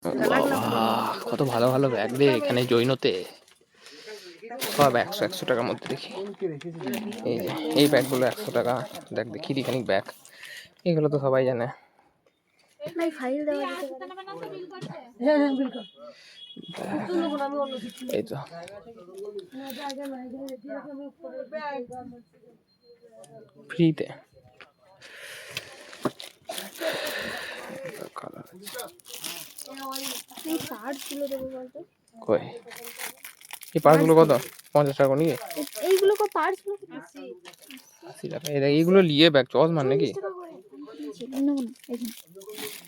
বাবা কত ভালো ভালো ব্যাগ রে এখানে জৈনতে, সব 100 টাকার মধ্যে। দেখি এই যে এই ব্যাগগুলো 100 টাকা। দেখ দেখি এখানে ব্যাগ, এগুলো তো সবাই জানে। এই তো ফ্রিতে কই এই পার্টসগুলো কত? 50 টাকা নাকি? এইগুলো কো পার্টসগুলো 80 টাকা। এইগুলো নিয়ে ব্যাগ চস মান নাকি?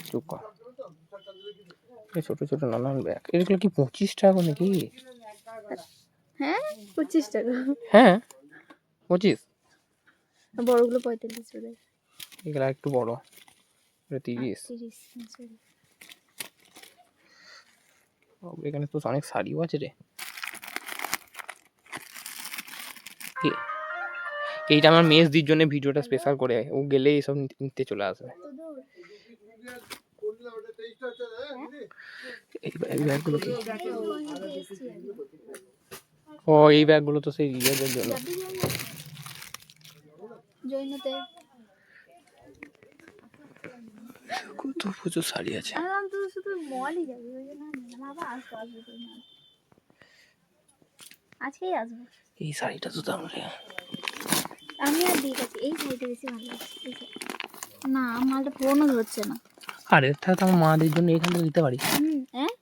চুপ কর। এই ছোট ছোট নানান ব্যাগ, এগুলো কি 25 টাকা নাকি? হ্যাঁ 25 টাকা। হ্যাঁ 25। বড়গুলো 45 টাকা। এগুলো একটু বড়, এটা 30। এখানে তো অনেক শাড়িও আছে রে। এইটা আমার মেজদির জন্য ভিডিওটা স্পেশাল করে, ও গেলে এইসব নিতে চলে আসবে। এই ব্যাগগুলো কি? ও এই ব্যাগগুলো তো সেই ইয়েদের জন্য। জৈনতে কত প্রচুর শাড়ি আছে। আমি তো শুধু মলই যাবি, ওই জন্য না বাবা আসবো আজকেই আসবো। এই শাড়িটা তো দাম রে। আমি আর দিয়ে গেছি, এই শাড়িটা বেশি ভালো লাগছে। না মালটা পুরোনো ধরছে না। আরে তাহলে তো আমার মাদের জন্য এখান থেকে দিতে পারি। হ্যাঁ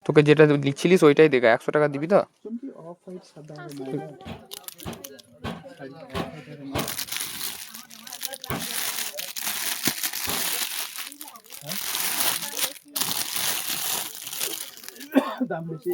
তোকে যেটা লিখছিলিস ওইটাই দেখা, 100 টাকা দিবি তো? দাম বেশি।